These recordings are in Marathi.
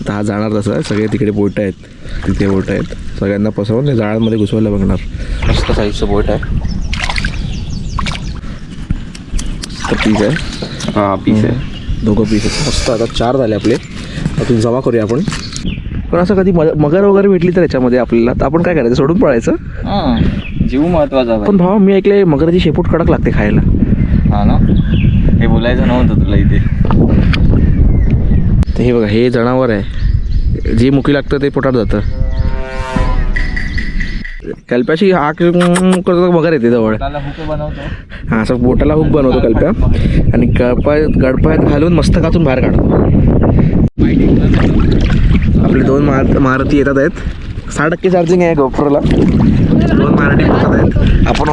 आता हा जाणार तसं सगळे तिकडे बोट आहेत, तिथे बोट आहेत, सगळ्यांना पसरवून ते जाळ्यांमध्ये घुसवायला बघणार. मस्त साईजचं बोट आहे, पीस आहे. हां पीस आहे, दोघं पीस आहेत. मस्त. आता 4 झाले आपले, अजून जमा करूया आपण. पण असं कधी मगर वगैरे भेटली तर याच्यामध्ये आपल्याला, तर आपण काय करायचं, सोडून पळायचं. हां जीव महत्वाचा. पण भावा मी ऐकले मगराची शेपूट कडक लागते खायला. हां ना, हे बोलायचं नव्हतं तुला इथे. तर हे बघा, हे जनावर आहे, जे मुकी लागतं ते पोटात जातं. कल्प्याशी हाक करतो मगर येते जवळ. हां, असं बोटाला हुक बनवतो कल्प्या आणि गडपायात घालून मस्त काचून बाहेर काढतो. आपले 2 मारुती येतात आहेत. 6% चार्जिंग आहे गोप्रोला. 2 मारुती येतात आहेत. आपण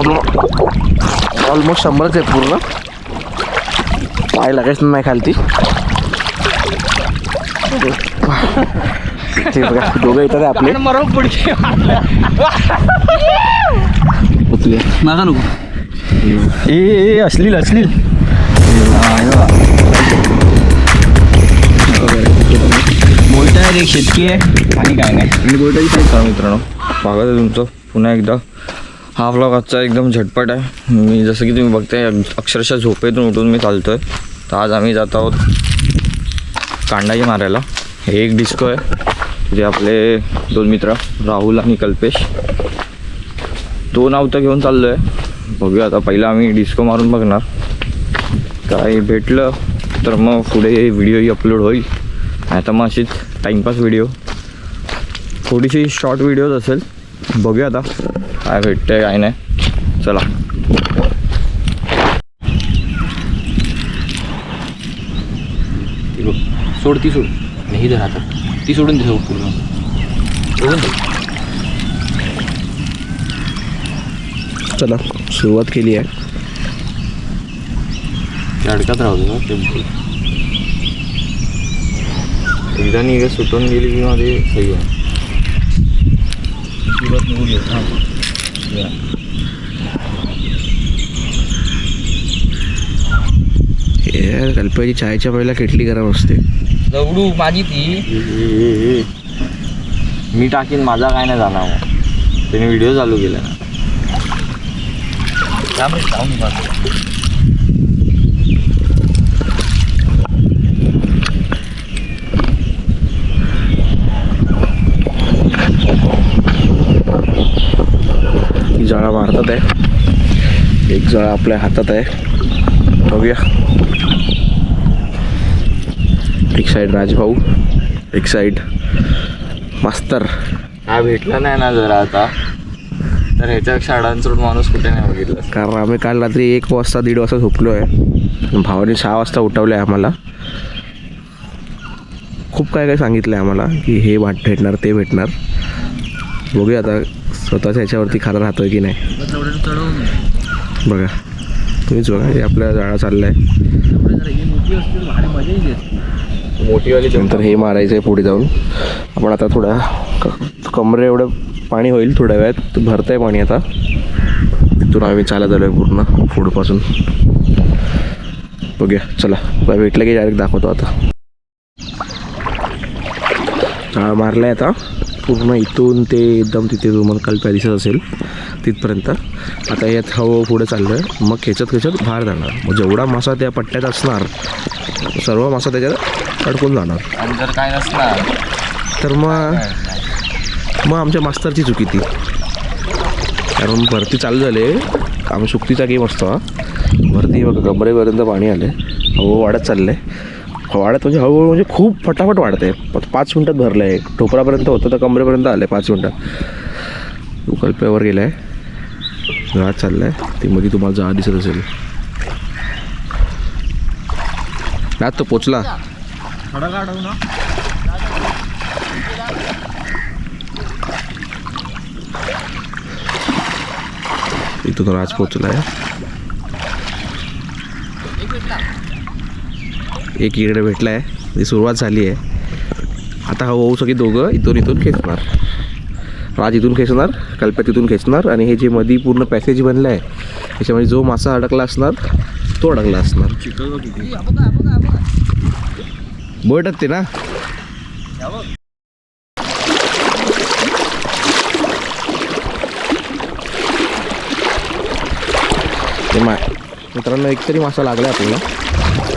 ऑलमोस्ट 100च आहेत पूर्ण. पाय लागायच नाही खालती. ते बघा, दोघं येतात आपले. नाका नको ए असलील बोलताय रे, शेतकी आहे आणि काय नाही. आणि बोलताही काय तर मित्रांनो, स्वागत आहे तुमचं पुन्हा एकदा. हा व्लॉग आजचा एकदम झटपट आहे. मी जसं की तुम्ही बघताय, अक्षरशः झोपेतून उठून मी चालतोय. तर आज आम्ही जात आहोत कांडाई मारायला. हे एक डिस्को आहे, जे आपले 2 मित्र राहुल आणि कल्पेश, 2 आवतं घेऊन चाललो आहे. बघूया आता, पहिला आम्ही डिस्को मारून बघणार. काय भेटलं तर मग पुढे व्हिडिओही अपलोड होईल. नाही तर मग अशीच टाईमपास व्हिडिओ, थोडीशी शॉर्ट व्हिडिओज असेल. बघूया आता काय भेटतंय काय नाही. चला. सोड, ती सोड नाही जर आता ती सोडून दे पूर्ण. चला, सुरुवात केली आहे. अडकत राहतो ना ते. एकदा निघे सुटून गेली की मध्ये सही आहे. कल्प्याची चायच्या पहिला केटली गरम असते. दगडू माझी ती मी टाकीन, माझा काय नाही जाणार. मग त्याने व्हिडिओ चालू केला ना. जाळा मारतात आहे, एक जाळा आपल्या हातात आहे. बघूया. एक साईड राजभाऊ, एक साईड मास्तर. हा भेटला नाही ना जरा आता, तर ह्याच्या अडांचून माणूस कुठे नाही बघितलं. कारण आम्ही काल रात्री 1 वाजता 1:30 वाजता झोपलो आहे. भावाने 6 वाजता उठवलं आहे आम्हाला. खूप काय काय सांगितलं आहे आम्हाला की हे भेटणार, ते भेटणार. बघूया आता स्वतःच्या ह्याच्यावरती खरं राहतोय की नाही. बघा, तुम्हीच बघा, हे आपल्या जाळा चालला आहे. मोठीवाली नंतर हे मारायचं आहे पुढे जाऊन. आपण आता थोडा कमरे एवढं पाणी होईल थोड्या वेळात. भरतं आहे पाणी आता. तिथून आम्ही चालत आलो आहे पूर्ण पुढपासून. बघूया, चला. भेटलं की डायरेक्ट दाखवतो. आता जाळा मारला आहे आता पूर्ण, इथून ते एकदम तिथे तुम्हाला कल्प्या दिसत असेल तिथपर्यंत. आता यात हवं पुढे चाललं आहे. मग खेचत बाहेर जाणार. मग जेवढा मासा त्या पट्ट्यात असणार, सर्व मासा त्याच्यात अडकून जाणार. आणि जर काय नसणार तर मग आमच्या मास्तरची चुकी ती. कारण भरती चालू झाले, आम्ही सुट्टीचा गेम असतो हा. भरती बघा, कमरेपर्यंत पाणी आले. हळूहळू वाढत चाललं आहे. वाढत म्हणजे हळूहळू म्हणजे खूप फटाफट वाढत आहे. 5 मिनटात भरलं आहे. टोपरापर्यंत होतं तर कमरेपर्यंत आलं आहे 5 मिनटात. तो कल्प्यावर गेला आहे, जहाज चाललं आहे. ते मध्ये तुम्हाला जहाज दिसत असेल. रात तो पोचला. इथून राज पोचला आहे. एक इकडे भेटला आहे. ती सुरुवात झाली आहे. आता हळूहळू सगळी दोघं इथून खेचणार. राज इथून खेचणार, कल्प्या तिथून खेचणार. आणि हे जे मध्ये पूर्ण पॅसेज बनलं आहे त्याच्यामध्ये जो मासा अडकला असणार तो अडकला असणार. बोट असते ना, मित्रांनो एक तरी मासा लागला आपल्याला.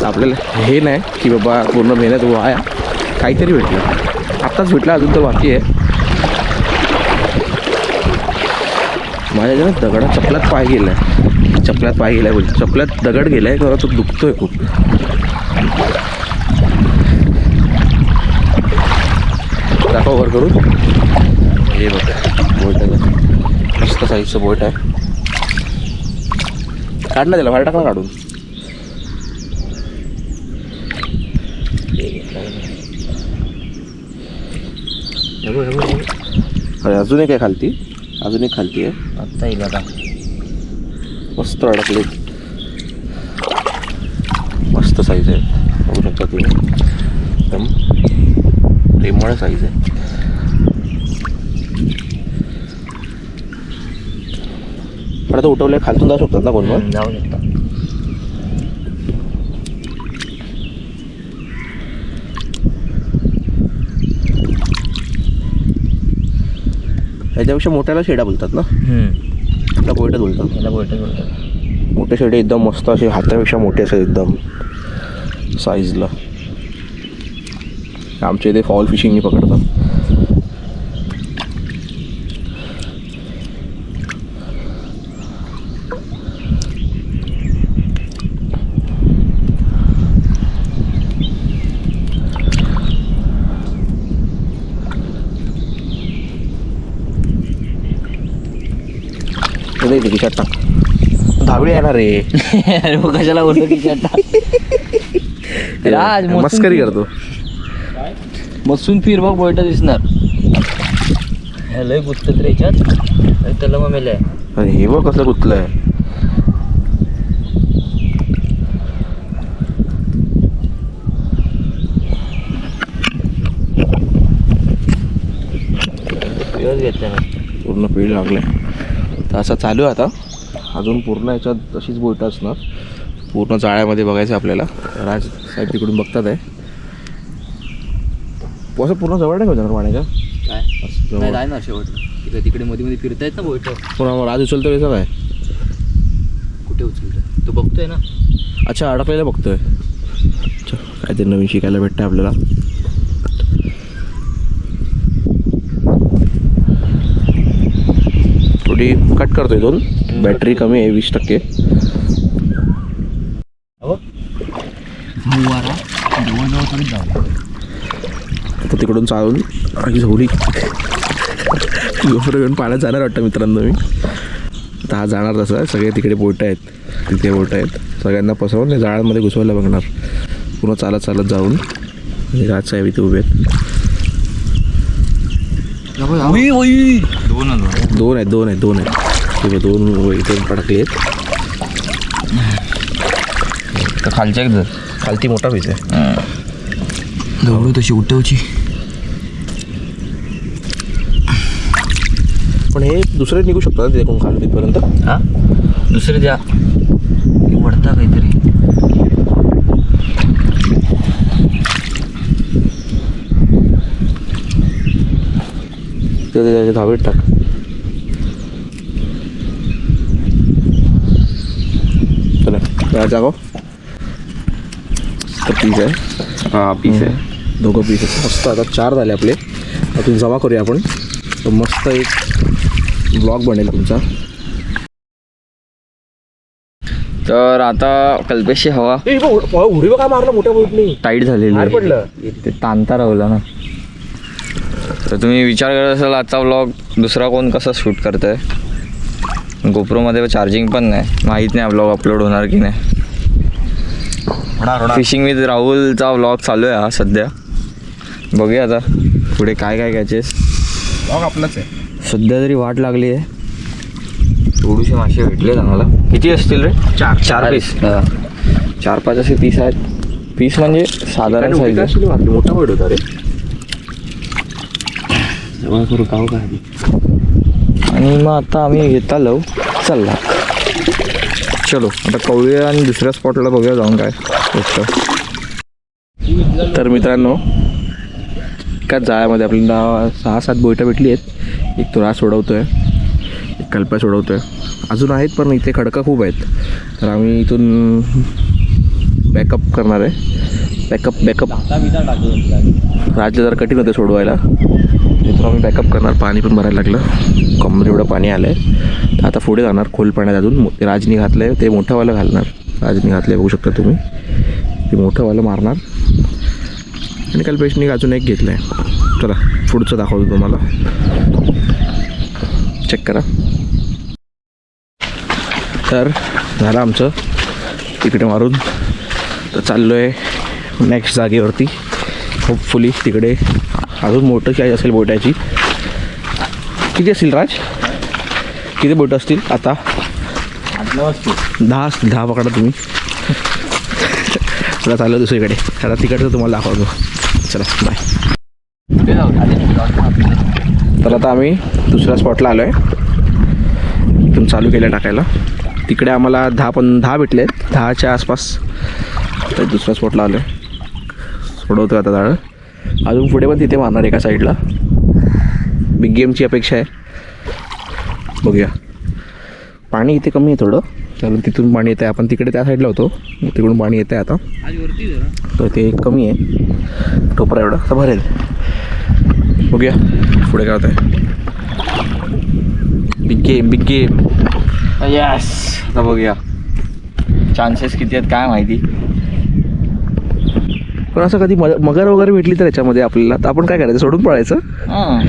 तर आपल्याला हे नाही की बाबा पूर्ण मेहनत वाया, काहीतरी भेटलं. आत्ताच भेटलं, अजून तर बाकी आहे. माझ्या जरा दगडा चपलात पाय गेला आहे. चपलात पाय गेला आहे बोल, चपलात दगड गेला आहे खरं, तो दुखतोय खूप. दाखव वर करून. हे बघ बोट आहे, मस्त साईजचं बोट आहे. काढ ना त्याला, बाहेर टाक ना काढून. अरे अजून एक आहे खालती, अजून एक खालती आहे. आत्ता येईल आता. मस्त अडकले, मस्त साईज आहे. बघू शकता तुम्ही, एकदम प्रेमळ साईज आहे. पण आता उठवलंय, खालतून जाऊ शकतात ना कोण पण? जाऊ शकता. याच्यापेक्षा मोठ्याला शेडा बोलतात ना, त्याला बोईटच बोलतात. याला बोलतच बोलतात. मोठे शेडे एकदम मस्त असे, हातापेक्षा मोठे असे एकदम साईजला. आमच्या इथे फॉल फिशिंगनी पकडतात. खिशात टाक, धावळे येणार रे. अरे मग कशाला बोलतो की राज मस्करी करतो. बसून फिर बघ बोयटा दिसणार. लय गुत्त रे याच्यात, त्याला मग मेले. अरे हे बघ कसं गुतलंय. पूर्ण पीळ लागलंय. तर असं चालू आहे आता. अजून पूर्ण याच्यात अशीच बोटं असणार. पूर्ण जाळ्यामध्ये बघायचं आपल्याला. राज साहेब तिकडून बघतात आहे. असं पूर्ण जवळ नाही जाणार पाण्याच्या. काय नाही ना शेवट तिकडे मध्ये मध्ये फिरतायत ना बोट. पुन्हा राज उचलतोय कसं काय? कुठे उचलतोय तो बघतोय ना. अच्छा अडकलेला बघतोय. अच्छा काहीतरी नवीन शिकायला भेटतं आपल्याला. थोडी कट करतोय दोन. बॅटरी कमी आहे 20%. आता तिकडून चालून आधी झोली गोफर घेऊन पाण्यात जाणार वाटतं मित्रांनो मी. आता हा जाणार तसा. सगळे तिकडे बोटं आहेत, तिथे बोटं आहेत. सगळ्यांना पसरवून जाळ्यांमध्ये घुसवायला बघणार. पुन्हा चालत चालत जाऊन. राज साहेब इथे उभे आहेत. दोन आहेत. ते दोन इथे पडकले आहेत. खालच्या एक खालती मोठा पीस आहे. गवळू तशी उठवची. पण हे दुसरे निघू शकतात तिथे कोण खाली तिथपर्यंत. हा दुसरे द्या वडता काहीतरी. त्याचे धावेत टाक. चला जागो. पीस आहे. हा पीस आहे. दोघं पीस आहेत. मस्त. आता 4 झाले आपले. अजून जमा करूया आपण. तर मस्त एक ब्लॉग बनेल तुमचा. तर आता कल्पेशी हवा उडी बघा मारलं मोठ्या बोटनी. टाईट झालेली पडलं ते ताणता राहिलं ना. तर तुम्ही विचार करत असाल आजचा व्लॉग दुसरा कोण कसा शूट करत आहे. गोप्रोमध्ये चार्जिंग पण नाही. माहीत नाही व्लॉग अपलोड होणार की नाही. फिशिंग विथ राहुलचा व्लॉग चालू आहे हा सध्या. बघूया आता पुढे काय काय कॅचेस. ब्लॉग आपलाच आहे सध्या तरी वाट लागली आहे. थोडेसे मासे भेटले आम्हाला. किती असतील रे? 4 पीस. 4-5 असे पीस आहेत. पीस म्हणजे साधारण साईज. मोठा वाढ होता रे. करू काव काय. आणि मग आता आम्ही घेता लव चालला. चलो आता कवळूया आणि दुसऱ्या स्पॉटला बघूया जाऊन काय गोष्ट. तर मित्रांनो एकाच जाळ्यामध्ये आपल्याला 6-7 बोईटा भेटली आहेत. एक तो रास सोडवतो आहे, एक कल्प्या सोडवतो आहे, अजून आहेत पण इथे खडका खूप आहेत. तर आम्ही इथून बॅकअप करणार आहे. बॅकअप राजला जरा कठीण होते सोडवायला, इथून आम्ही बॅकअप करणार. पाणी पण भरायला लागलं, कमर एवढं पाणी आलं आहे. तर आता पुढे जाणार खोल पाण्यात. अजून ते राजनी घातलं आहे, ते मोठंवालं घालणार. राजनी घातलं आहे बघू शकता तुम्ही, ते मोठंवालं मारणार. आणि कल्पेशनी अजून एक घेतलं आहे. चला पुढचं दाखवतो तुम्हाला, चेक करा. तर झालं आमचं तिकडे मारून. तर चाललो आहे नेक्स्ट जागेवरती. होपफुली तिकडे अजून मोठं काय असेल बोटाची. किती असतील राज, किती बोटं असतील आता? 10 असतील. 10 पकडा तुम्ही. चला चाललं दुसरीकडे. आता तिकडचं तुम्हाला दाखवतो. चला बाय. तर आता आम्ही दुसऱ्या स्पॉटला आलो आहे. इथून चालू केलं टाकायला. तिकडे आम्हाला 10 भेटले आहेत, 10च्या आसपास. तर दुसऱ्या स्पॉटला आलो आहे, सोडवतो आता जाळं. अजून पुढे पण तिथे मारणार एका साईडला. बिग गेमची अपेक्षा आहे, बघूया. पाणी इथे कमी आहे थोडं, कारण तिथून पाणी येतं आहे. आपण तिकडे त्या साईडला होतो, तिकडून पाणी येतं आहे आता. तर ते कमी आहे, टोपरा एवढा तर भरेल. बघूया पुढे काय होतं आहे. Big game yes. आता बघूया चान्सेस किती आहेत काय माहिती. पण असं कधी मगर वगैरे भेटली तर याच्यामध्ये आपल्याला, तर आपण काय करायचं, सोडून पळायचं. हां,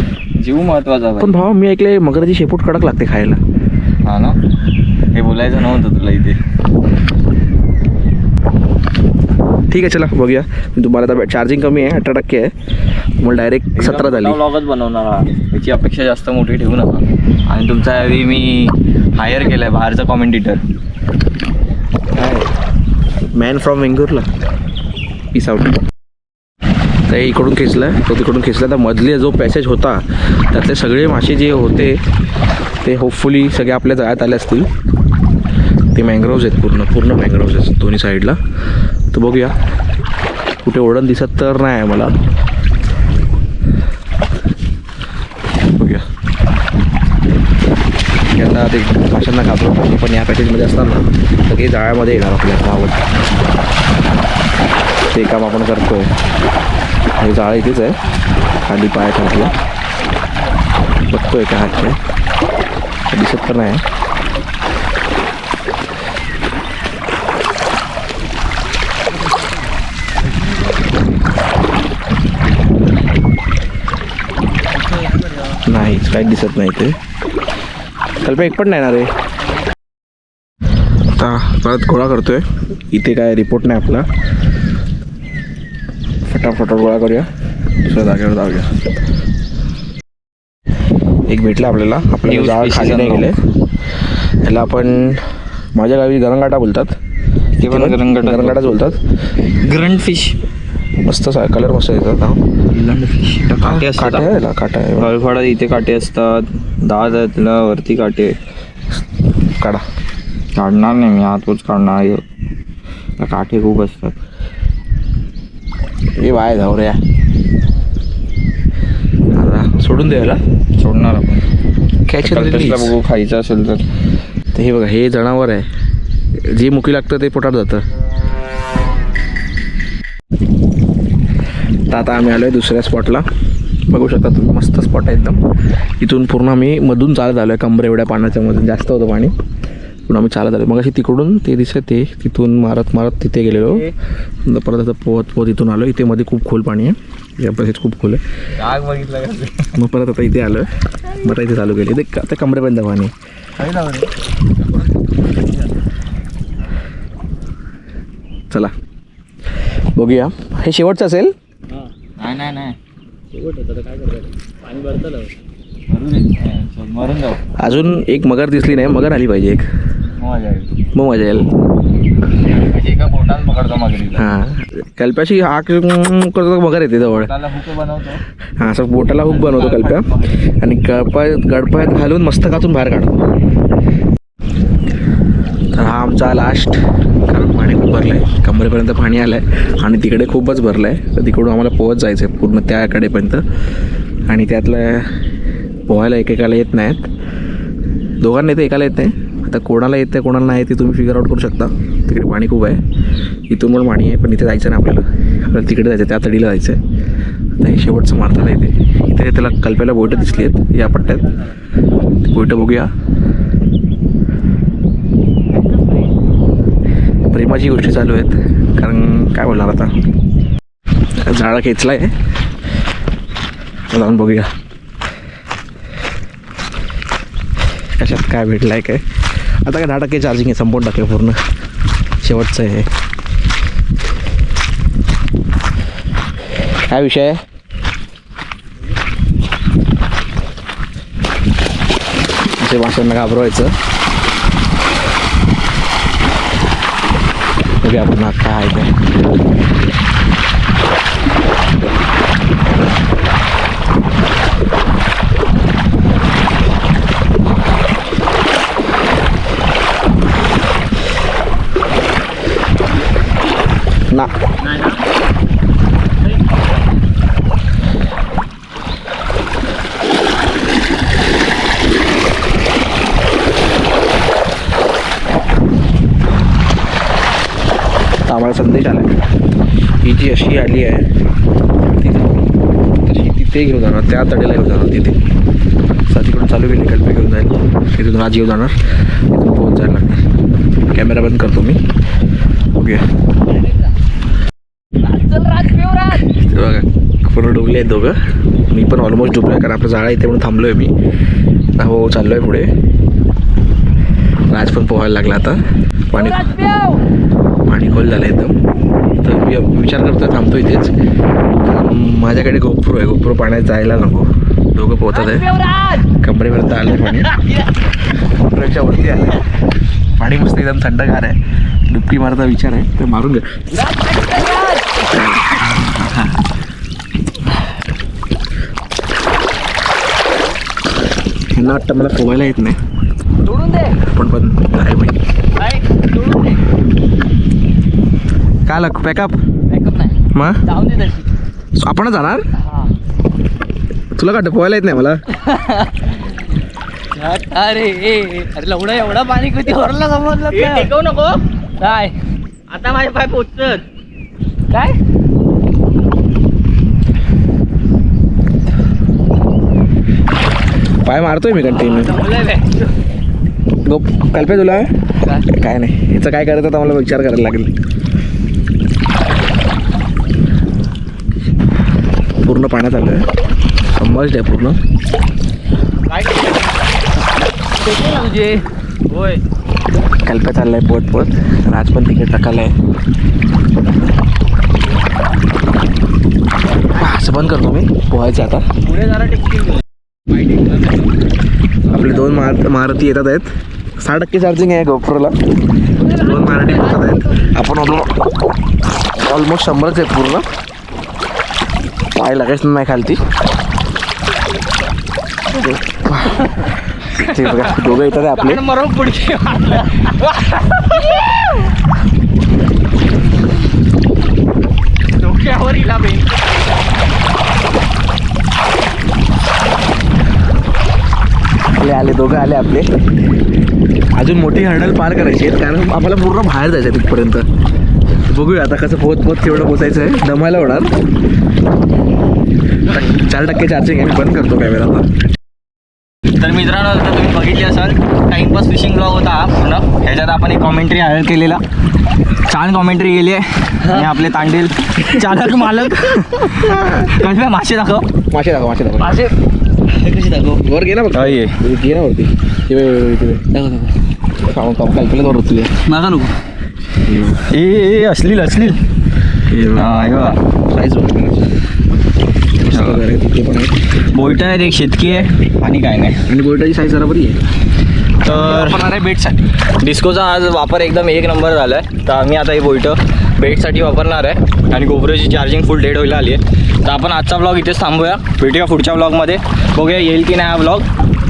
जीव महत्वाचा. पण भावा मी ऐकले मगरची शेपूट कडक लागते खायला. हा ना, हे बोलायचं नव्हतं तुला इथे. ठीक आहे चला बघूया. मी तुम्हाला आता चार्जिंग कमी आहे, 18% आहे. मला डायरेक्ट 17 झाली. व्लॉगच बनवणार, याची अपेक्षा जास्त मोठी ठेवू नका. आणि तुमचा यावेळी मी हायर केलं आहे बाहेरचा commentator. Man from Vengurla, peace out. तर इकडून खेचलं, तो तिकडून खेचला. तर मधले जो पॅसेज होता त्यातले सगळे मासे जे होते ते होपफुली सगळे आपल्या जाळ्यात आले असतील. ते मँग्रोव्ज आहेत, पूर्ण मँग्रोव्ज आहेत दोन्ही साईडला. तर बघूया, कुठे ओढण दिसत तर नाही आहे मला. बघूया आता ते माशांना घाबरून पण या पॅकेजमध्ये असणार ना, सगळे जाळ्यामध्ये येणार आपल्या गावात. ते काम आपण करतोय. हे जाळं इथेच आहे, खाली पायाच्या आपला बघतोय का हातचे, दिसत तर नाही. नाही काहीच दिसत नाही ते. कल्पना एक पण नाही ना रे. आता परत गोळा करतोय. इथे काय रिपोर्ट नाही आपला, फटाफट गोळा करूया, दुसऱ्या जागेवर जाऊया. एक भेटला आपल्याला जाळ खाली नाही गेले. याला आपण माझ्या गावी गरंगाटा बोलतात. ते पण गरंगाटाच बोलतात. ग्रंट फिश मस्त कलर मस्त येतात. काटे असतात. काटा आहे. गळफाडात इथे काटे असतात, दाद आहेत त्याला, वरती काटे. काढा. काढणार नाही मी, हातच काढणार. काठे खूप असतात. हे वाय जाऊ रे, आता सोडून द्यायला सोडणार आपण. कॅच बघू खायचं असेल तर. हे बघा, हे जनावर आहे, जे मुकी लागतं ते पोटात जातं. तर आता आम्ही आलो आहे दुसऱ्या स्पॉटला. बघू शकता तुम्ही, मस्त स्पॉट आहे एकदम. इथून पूर्ण आम्ही मधून चालत आलो आहे. कमरे एवढ्या पाण्याच्या मधून जास्त होतं पाणी, पण आम्ही चालत आलो. मग अशी तिकडून ते दिसत, ते तिथून मारत तिथे गेलेलो. परत आता पोहत इथून आलो. इथे मध्ये खूप खोल पाणी आहे, या पण खूप खोल आहे. आग बघितलं का? मग परत आता इथे आलो आहे. मग इथे चालू केले. ते आता कमरेपर्यंत पाणी. चला बघूया, हे शेवटचं असेल. नाही मरून जाऊ. अजून एक मगर दिसली नाही, मगर आली पाहिजे एक, मजा येईल. मग मजा येईल. एका बोटानं पकडतो मगरीला. हां, कल्प्याशी हाक करतो, मगर येते जवळ. त्याला हुक बनवतो. हां, असं बोटाला हुक बनवतो कल्प्या आणि गडपायात घालून मस्तकातून बाहेर काढतो. तर हा आमचा लास्ट पाणी खूप भरलं आहे, कमरेपर्यंत पाणी आलं आहे आणि तिकडे खूपच भरलं आहे. तर तिकडून आम्हाला पोहत जायचं आहे पूर्ण त्याकडेपर्यंत. आणि त्यातलं पोहायला एकेकाला येत नाहीत, दोघांना येतं, एकाला येत नाही. आता कोणाला येतं कोणाला नाही ते तुम्ही फिगर आउट करू शकता. तिकडे पाणी खूप आहे, इथून पण पाणी आहे, पण इथे जायचं नाही आपल्याला तिकडे जायचं, त्या तडीला जायचं आहे. आता हे शेवटचं मारताना इथे त्याला कल्प्याला बोटं दिसली आहेत या पट्ट्यात. बोटं बघूया. प्रेमाची गोष्टी चालू आहेत, कारण काय बोलणार आता, झाडा खेचला आहे. जाऊन बघूया कशात काय भेटलं आहे काय. आता काय 10% चार्जिंग आहे, संपून टाकलं पूर्ण, शेवटचं आहे. काय विषय आहे? असे माशांना घाबरवायचं. बघूया आपण काय आहे ना. आम्हाला संदेश आला ही जी अशी आली आहे तशी तिथे घेऊन जाणार, त्या तडेला घेऊन जाणार. तिथे तिकडून चालू केली, कल्पे घेऊन जाईल, तिथून राज घेऊन जाणार, तिथून पोहोच जायला लागणार. कॅमेरा बंद करतो मी. ओके बघा पूर्ण डुबले आहेत दोघं. मी पण ऑलमोस्ट डुबलो आहे, कारण आपलं जाळा इथे म्हणून थांबलो आहे मी. हो चाललो आहे पुढे. राज पण पोहायला लागला आता. पाणी खोल झालं एकदम. तर मी विचार करतो थांबतो इथेच, कारण माझ्याकडे गोप्रो आहे, गोप्रो पाण्यात जायला नको. दोघं पोहतात आहे, कमरेपर्यंत आलं आहे पाणी, कमरेच्या वरती आलं आहे पाणी. मस्त एकदम थंडगार आहे. डुबकी मारायचा विचार आहे तर मारून घ्या. ह्यांना वाटतं मला पोहायला येत नाही, पण काय माहिती काय लाग पॅकअप मग आपण जाणार. तुला का पोहायला येत नाही मला? अरे लवडा एवढा पाणी किती भरला समजलं टेकवू नको काय. आता माझे पाय पोचत काय. पाय मारतोय मी कंटिन्यू. कल्पे तुला काय नाही, याचं काय करायचं तर मला विचार करायला लागेल. पूर्ण पाण्यात आलं आहे, सबमर्ज्ड आहे पूर्ण. तुझे होय कल्प्या चाललाय पोट पोट. राज पण तिकडे टाकायला आहे. असं बंद करतो मी पोहायचं आता. पुढे जरा टिकतील. आपले दोन मारुती येतात आहेत. 6% चार्जिंग आहे गोप्रोला. 2 मारुती येतात आहेत. आपण ऑलमोस्ट 100च आहेत पूर्ण. पाय लागायच नाही खालती. ते बघा दोघं येतात आहे आपले. मरो पुढचे डोक्यावर इला बे. आले दोघं आले आपले. अजून मोठी हर्डल पार करायची आहेत, कारण आम्हाला पूर्ण बाहेर जायचं आहे तिथपर्यंत. बघूया आता कसं पोहत तेवढं पोचायचं आहे. दमायला होणार. 4% चार्जिंग आहे. बंद करतो कॅमेरा आता. तर मित्रांनो आता तुम्ही बघितले असाल टाइमपास फिशिंग ब्लॉग होता हा पूर्ण. ह्याच्यात आपण एक कॉमेंट्री हायर केलेला, छान कॉमेंट्री गेली आहे. आणि आपले तांडेल चालक मालक कसं मासे दाखव. मासे दाखव माझे कशी दाखव. वर घे ना बघ. ये घे ना वरती. कल्पना वर होती मागा नको. ए अश्लील अश्लील. साईज तिथे पण आहे. बोईटा आहे, एक शेतकी आहे आणि काय नाही. आणि बोटाची साईज जरा बरी आहे. तर वापरणार आहे बेटसाठी. डिस्कोचा आज वापर एकदम 1 नंबर झाला आहे. तर आम्ही आता हे बोईटं बेटसाठी वापरणार आहे. आणि गोप्रोची चार्जिंग फुल डेड व्हायला आली आहे. तर आपण आजचा ब्लॉग इथेच थांबूया. भेटूया पुढच्या ब्लॉगमध्ये. बघूया येईल की नाही हा ब्लॉग,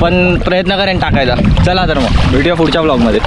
पण प्रयत्न करेन टाकायचा. चला तर मग भेटूया पुढच्या ब्लॉगमध्ये.